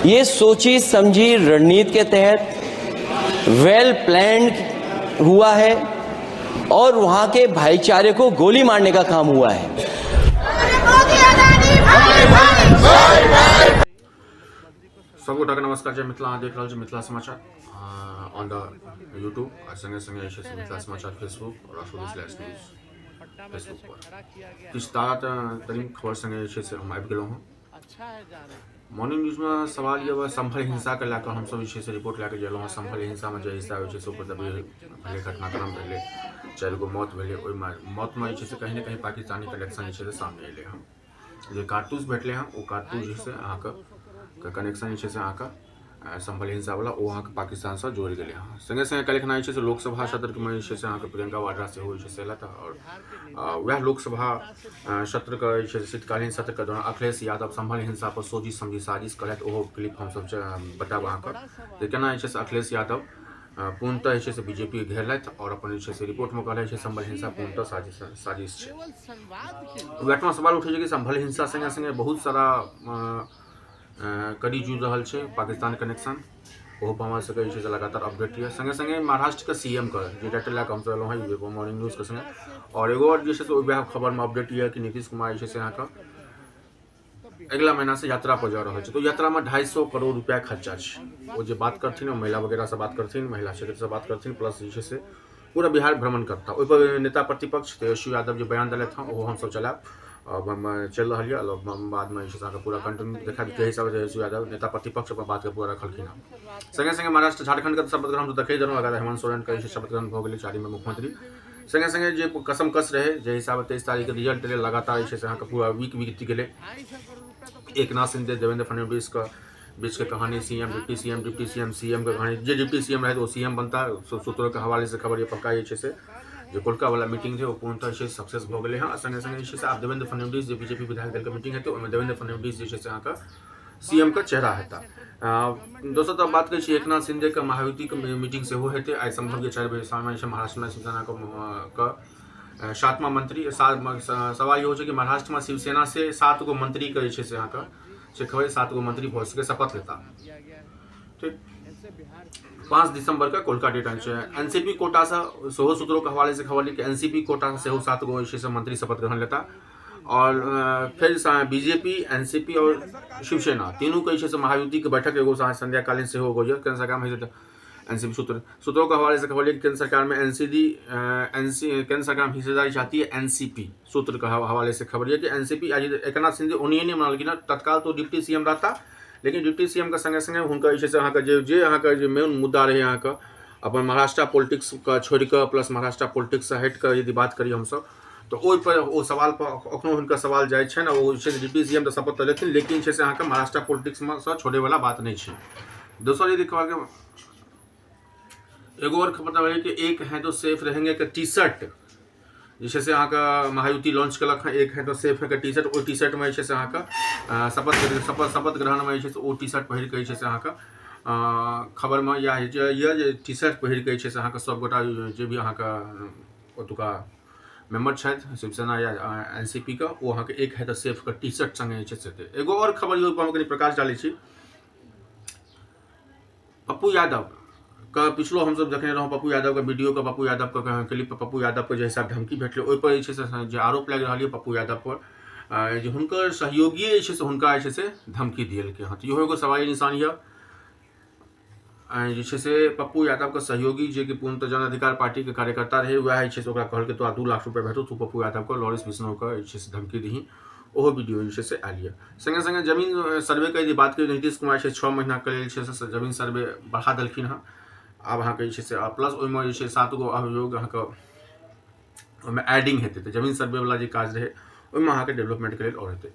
ये सोची समझी रणनीति के तहत वेल प्लान्ड हुआ है और वहां के भाईचारे को गोली मारने का काम हुआ है। सबको नमस्कार। जय मिथिला, देख रहा मिथिला समाचार ऑन द यूट्यूब और संगे संगे मिथिला समाचार फेसबुक और न्यूज फेसबुक पर किछु तरीम खबर संगे से हम आबि गेलहुँ हँ। मॉर्निंग न्यूज में सवाल ये संभल हिंसा के लैक हम सब रिपोर्ट लैके गेलहुँ। संभल हिंसा में जो हिस्सा हो भेले घटनाक्रम भेले 4 गो मौत भेले। मौत में कहीं ना कहीं पाकिस्तानी कनेक्शन सामने अले हँ। जो कारतूस भेटले हँ वो कारतूस अहाँके कनेक्शन अहाँके संभल हिंसा वाला वो अहाँके पाकिस्तान से जोड़ गए हैं। संगे संगे कल से लोकसभा सत्र में अहाँके प्रियंका वाड्रा से एलत और वह लोकसभा सत्र के शीतकालीन सत्र के दौरान अखिलेश यादव संभल हिंसा पर सोची समझी साजिश कलत। वो क्लिप हम सब बताब अहाँके केना अखिलेश यादव पूर्णतः बीजेपी के घेरल और अपन रिपोर्ट में कहले संभल हिंसा पूर्णतः साजिश है। सवाल उठे कि संभल हिंसा संगे संगे बहुत सारा कड़ी जुड़ रहा है पाकिस्तान कनेक्शन वो पर हमारे लगातार अपडेट है। संगे संगे महाराष्ट्र के सीएम के डाटा लैके हम सब मॉर्निंग न्यूज के संगे और एगो और वह खबर में अपडेट है कि नीतीश कुमार यहाँ अगला महीना से यात्रा पर जा रहा है। तो यात्रा में 250 करोड़ रुपया खर्चा है। वो जो बात करथिन महिला वगैरह से बात करथिन, महिला क्षेत्र से बात करथिन, प्लस से पूरा बिहार भ्रमण करता। ओहि पर नेता प्रतिपक्ष तेजस्वी यादव जो बयान दिले था वो हम सब चलाब चल रहा है। बाद में पूरा कंटेंट देखा के हिसाब से तेजस्वी यादव नेता प्रतिपक्ष पर बात के पूरा रखलखिन। संगे संगे महाराष्ट्र झारखंड के शपथ ग्रहण तो देखे देलहुँ। अगर हेमंत सोरेन के शपथ ग्रहण हो गए 4 में मुख्यमंत्री। संगे संगे जो कसम कस रहे जो हिसाब 23 तारीख के रिजल्ट रहे लगातार पूरा वीक बीत गए। एकनाथ शिंदे देवेंद्र फडणवीस का बीच के कहानी सीएम डिप्टी सीएम सीएम का कहानी जो डिप्टी सीएम रहे तो सीएम बनता। सूत्रों के हवाले से खबर ये पक्का जो कोलका वाला मीटिंग थे वो पूर्णतः सक्सेस हो गए हैं। संगे संगे आप देवेंद्र फडणवीस जो बीजेपी विधायक दल का मीटिंग है तो देवेंद्र फडणवीस जो सीएम का चेहरा है। दोस्तों तब बात करें एकनाथ शिंदे का महायुति के मीटिंग से हो है आज संभव 4 बजे महाराष्ट्र में शिवसेना का 7वां मंत्री सवाल ये हो कि महाराष्ट्र में शिवसेना से 7 गो मंत्री का खबर 7 गो मंत्री भोज के शपथ लेता। ठीक 5 दिसंबर का कोलका डेट एनसीपी कोटा से सूत्रों के हवाले से खबर ली कि एनसीपी कोटा से 7 गो मंत्री शपथ ग्रहण लेता। और फिर बीजेपी एनसीपी और शिवसेना तीनों के महायुति की बैठक एगो संध्याकालीन से हो गई। केंद्र सरकार में एनसीपी सूत्रों के हवाले से खबर ली केंद्र सरकार में केंद्र सरकार में हिस्सेदारी चाहती है एनसीपी। सूत्र के हवाले से खबर यह कि एनसीपी आज एकनाथ शिंदे उन्हीं नहीं मानल कि तत्काल तो डिप्टी सीएम रहता लेकिन डिप्टी सीएम के संगे संगे उनका जो मेन मुद्दा रहे यहाँ का अपन महाराष्ट्र पॉलिटिक्स का छोड़ कर प्लस महाराष्ट्र पॉलिटिक्स से हट कर यदि बात करिए हम सब तो ओहि पर वो सवाल पर अखनो उनका सवाल जाए है ना। वो डिप्टी सीएम तो शपथ तो लेकिन यहाँ के महाराष्ट्र पॉलिटिक्स में से छोड़े वाला बात नहीं है। दोस्तों यदि खबर एगो और खबर है कि एक है तो सेफ रहेंगे का टी शर्ट जिससे यहाँ का महायुति लॉन्च कलक है। एक है तो सेफ है का टी शर्ट वो टी शर्ट में यहाँ का शपथ ग्रहण में वो टी शर्ट पहिर के यहाँ का खबर में यह टी शर्ट पहिर के यहाँ का सब गोटा जो भी यहाँ का ओतुका मेंबर छथि शिवसेना या एनसीपी का वो अहाँ के एक है तो सेफ का टी शर्ट संगे एगो और खबर ये कनी प्रकाश डाली छी। पप्पू यादव का पिछलो हम सब देखने रहो पप्पू यादव का वीडियो का पप्पू यादव का क्लिप पप्पू यादव के जो हिसाब धमकी भेटले ओहि पर जो आरोप लग रहा है पप्पू यादव पर जो हुनकर सहयोगी हुनका धमकी दिए हँ। तो इहो एगो सवाल निशान है जैसे पप्पू यादव का सहयोगी जो कि पूर्णतः जन अधिकार पार्टी के कार्यकर्ता रहे वह कहल के तो 2 लाख रुपये भेटो तू पप्पू यादव को लॉरेंस बिश्नोई का धमकी दी ओहो वीडियो आयल है। संगे संगे जमीन सर्वे का यदि बात करें नीतीश कुमार 6 महीना के लिए जमीन सर्वे बढ़ा दिलखिन हँ। अब अहाँ के प्लस ओहिमे 7 गो अभियोग अहाँ एडिंग हेतै तो जमीन सर्वे वाला जो काज रहे ओहिमे अहाँ के डेवलपमेंट के लिए और हेतै।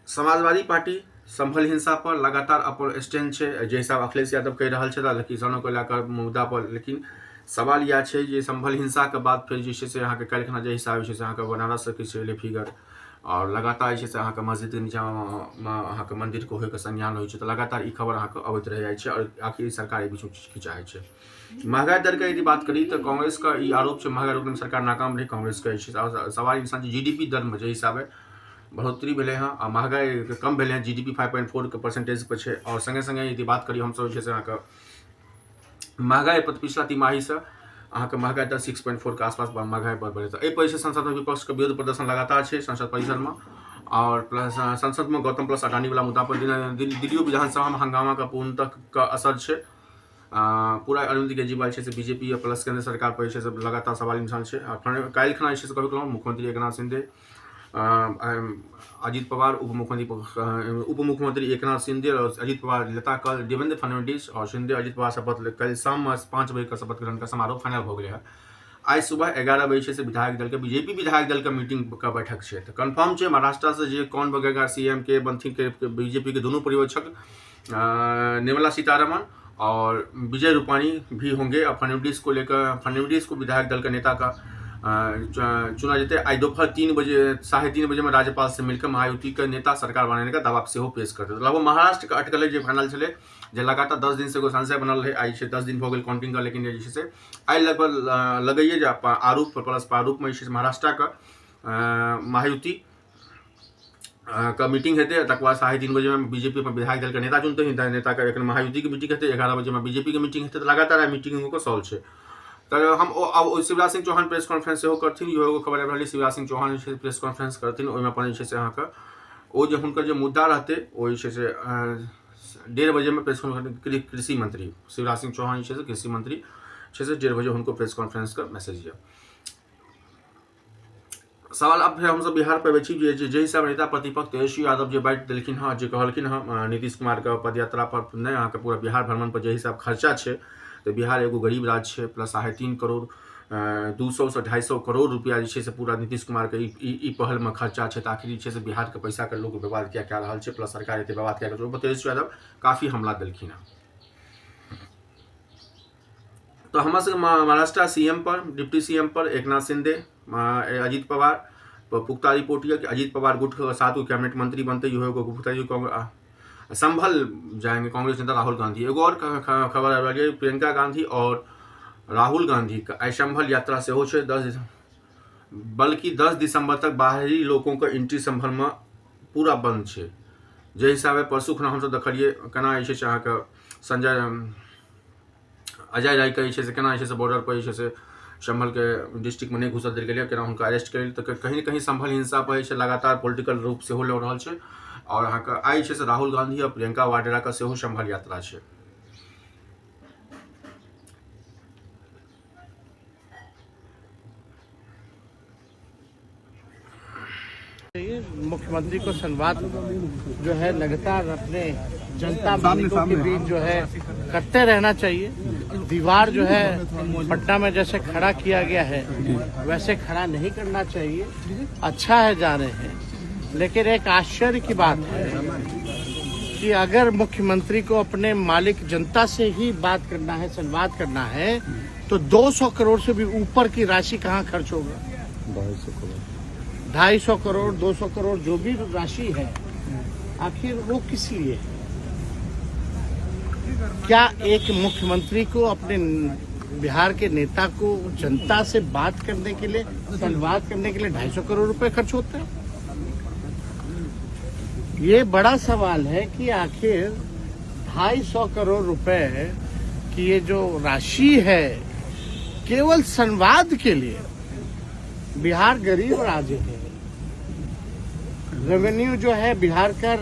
समाजवादी पार्टी संभल हिंसा पर लगातार अपन स्टैंड है जो हिसाब अखिलेश यादव कह रहा है किसानों को लेकर मुद्दा पर। लेकिन सवाल यह है कि संभल हिंसा के बाद फिर जो यहाँ के कल जो हिसाब यहाँ के बनारस से किछु एले फिगर और लगातार अहाँ के मस्जिद के नीचा में अहाँ के मंदिर को होके संज्ञान हो तो लगातार ये खबर अहाँ के अबैत रह जाए और आखिर सरकार बीच की चाहे महंगाई दर के यदि बात करी तो कांग्रेस का ये आरोप है महंगाई रोकने में सरकार नाकाम रही। कांग्रेस का सवाल इंसान जीडीपी दर में जो हिसाब है बढ़ोतरी भेले हैं आ महगाई कम भेले हैं, GDP 5.4% पर है। और संगे संगे यदि बात करिए हम सब जे अहाँके महगाई पिछला तिमाही से अहाँके महगाई दर 6.4 के आसपास महगाई बढ़ तो एहि पर संसद में विपक्ष के विरोध प्रदर्शन लगातार है संसद परिसर में। और प्लस संसद में गौतम प्लस अडानी वाला मुद्दा पर दिल्ली विधानसभा में हंगामा का पूर्णतः का असर है। पूरा अरविंद केजरीवाल से बीजेपी प्लस केंद्र सरकार पर लगातार सवाल निशान है। काल्हि खना कहूँ मुख्यमंत्री एकनाथ शिंदे, अजित पवार उप मुख्यमंत्री एकनाथ शिंदे और अजित पवार नेता कल देवेंद्र फडणवीस और शिंदे अजित पवार शपथ कल शाम 5 बजे का शपथ ग्रहण का समारोह फाइनल हो गया है। आज सुबह 11 बजे से विधायक दल के बीजेपी विधायक दल का मीटिंग का बैठक है। तो कन्फर्म है महाराष्ट्र से जो कौन बगेगा CM के बंथी के बीजेपी के दोनों पर्यवेक्षक निर्मला सीतारमण और विजय रूपाणी भी होंगे। और फडणवीस को लेकर फडणवीस को विधायक दल का नेता का चुना जाते। आज दोपहर 3 बजे 3:30 बजे में राज्यपाल से मिलकर महायुति के नेता सरकार बनाने का दावा से पेश करते। तो लगभग महाराष्ट्र का अटकल जो फाइनल चले जो लगातार 10 दिन से संशय बनल है। आई 10 दिन हो गए काउंटिंग का, लेकिन जैसे आई लगभग लगइए जो आरोप प्लस प्रारूप में महाराष्ट्र का महायुति का मीटिंग हेते। तक बाद 3:30 बजे में बीजेपी में विधायक दल का नेता चुनते हैं, नेता का एक महायुति की मीटिंग हेते। 11 बजे में बीजेपी की मीटिंग हेते। तो लगातार मीटिंग को सॉल्व है। तो हम अब शिवराज सिंह चौहान प्रेस कॉन्फ्रेंस करथिन। इहो खबर आबि रहल शिवराज सिंह चौहान प्रेस कॉन्फ्रेंस करथिन। ओहिमे अपन जे छै से अहाँके ओ जे हुनकर जे मुद्दा रहते ओ जे छै से 1:30 बजे में प्रेस कॉन्फ्रेंस कृषि मंत्री शिवराज सिंह चौहान जे छै से कृषि मंत्री छै से 1:30 बजे उनको प्रेस कॉन्फ्रेंस का मैसेज है। सवाल अब हम सब बिहार पर बैठी जे हिसाब नेता प्रतिपक्ष तेजस्वी यादव जे बात देलखिन हाँ, जे कहलखिन हाँ नीतीश कुमार के पदयात्रा पर नहीं अहाँके पूरा बिहार भ्रमण पर जे हिसाब खर्चा है। तो बिहार एगो गरीब राज्य है, प्लस 3.5 करोड़ 200 से 250 करोड़ रुपया से पूरा नीतीश कुमार के ई पहल में खर्चा है। आखिर से बिहार के पैसा के लोग बर्बाद क्या रहा है, प्लस सरकार एते बर्बाद क्या कर। तेजस्वी यादव काफ़ी हमला दिलखिन। तो हमारे से महाराष्ट्र CM पर डिप्टी CM पर एकनाथ शिंदे अजित पवार पुख्ता रिपोर्ट है कि अजित पवार गुट 7 कैबिनेट मंत्री बनते हुए संभल जाएंगे कांग्रेस नेता राहुल गांधी। एगो और खबर आ रही है प्रियंका गांधी और राहुल गांधी का संभल यात्रा से हो 10 दिसंबर तक बाहरी लोगों का एंट्री संभल में पूरा बंद है। जे हिसाब परसू खना हम देखलिए केना अहाँके संजय अजय राय के केना बॉर्डर पर संभल के डिस्ट्रिक्ट में नहीं घुस दिल गया, केना उनका अरेस्ट कर। तो कहीं न कहीं संभल हिंसा पर लगातार पॉलिटिकल रूप से हो रहा है। और अहाँ के आई से राहुल गांधी और प्रियंका वाड्रा का सेहो संभल यात्रा है। मुख्यमंत्री को संवाद जो है लगातार अपने जनता मालिकों के बीच जो है करते रहना चाहिए। दीवार जो है पटना में जैसे खड़ा किया गया है वैसे खड़ा नहीं करना चाहिए। अच्छा है जा रहे हैं, लेकिन एक आश्चर्य की बात है कि अगर मुख्यमंत्री को अपने मालिक जनता से ही बात करना है, संवाद करना है, तो 200 करोड़ से भी ऊपर की राशि कहाँ खर्च होगा? 250 करोड़ 200 करोड़ जो भी राशि है आखिर वो किस लिए? क्या एक मुख्यमंत्री को अपने बिहार के नेता को जनता से बात करने के लिए, संवाद करने के लिए 250 करोड़ रुपए खर्च होते हैं? ये बड़ा सवाल है कि आखिर 250 करोड़ रुपए की ये जो राशि है केवल संवाद के लिए। बिहार गरीब राज्य है, रेवेन्यू जो है बिहार का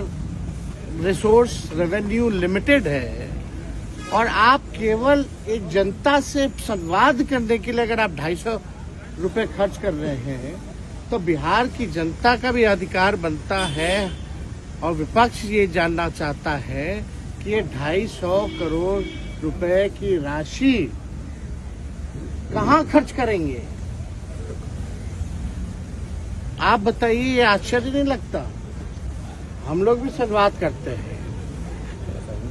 रिसोर्स रेवेन्यू लिमिटेड है, और आप केवल एक जनता से संवाद करने के लिए अगर आप 250 रुपए खर्च कर रहे हैं तो बिहार की जनता का भी अधिकार बनता है। और विपक्ष ये जानना चाहता है कि ये 250 करोड़ रुपए की राशि कहाँ खर्च करेंगे? आप बताइए, ये आश्चर्य नहीं लगता? हम लोग भी संवाद करते हैं,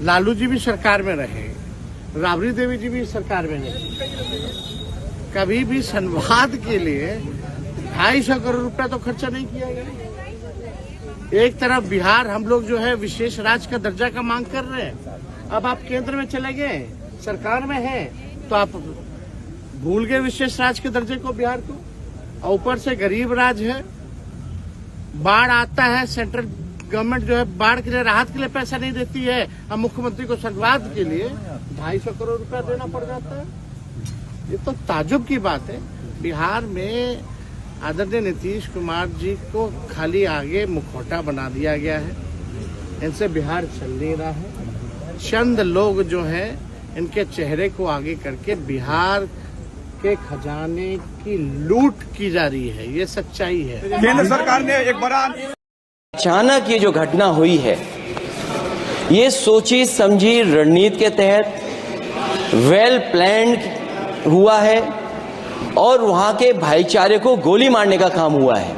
लालू जी भी सरकार में रहे, राबड़ी देवी जी भी सरकार में रहे, कभी भी संवाद के लिए 250 करोड़ रुपया तो खर्चा नहीं किया गया। एक तरफ बिहार हम लोग जो है विशेष राज्य का दर्जा का मांग कर रहे हैं, अब आप केंद्र में चले गए, सरकार में हैं, तो आप भूल गए विशेष राज्य के दर्जे को बिहार को, और ऊपर से गरीब राज्य है। बाढ़ आता है, सेंट्रल गवर्नमेंट जो है बाढ़ के लिए राहत के लिए पैसा नहीं देती है, अब मुख्यमंत्री को संवाद के लिए 250 करोड़ रुपया देना पड़ जाता है। ये तो ताजुब की बात है। बिहार में आदरणीय नीतीश कुमार जी को खाली आगे मुखौटा बना दिया गया है, इनसे बिहार चल नहीं रहा है। चंद लोग जो हैं इनके चेहरे को आगे करके बिहार के खजाने की लूट की जा रही है, ये सच्चाई है। केंद्र सरकार ने एक बड़ा अचानक ये जो घटना हुई है, ये सोची समझी रणनीति के तहत वेल प्लान्ड हुआ है और वहां के भाईचारे को गोली मारने का काम हुआ है।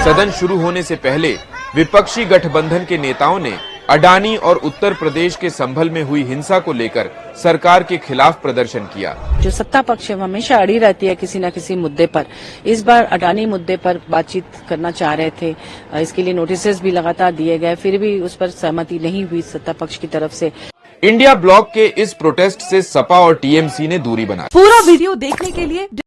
सदन शुरू होने से पहले विपक्षी गठबंधन के नेताओं ने अडानी और उत्तर प्रदेश के संभल में हुई हिंसा को लेकर सरकार के खिलाफ प्रदर्शन किया। जो सत्ता पक्ष है वो हमेशा अड़ी रहती है किसी न किसी मुद्दे पर। इस बार अडानी मुद्दे पर बातचीत करना चाह रहे थे, इसके लिए नोटिसेस भी लगातार दिए गए, फिर भी उस पर सहमति नहीं हुई सत्ता पक्ष की तरफ से। इंडिया ब्लॉक के इस प्रोटेस्ट से सपा और टीएमसी ने दूरी बनाई। पूरा वीडियो देखने के लिए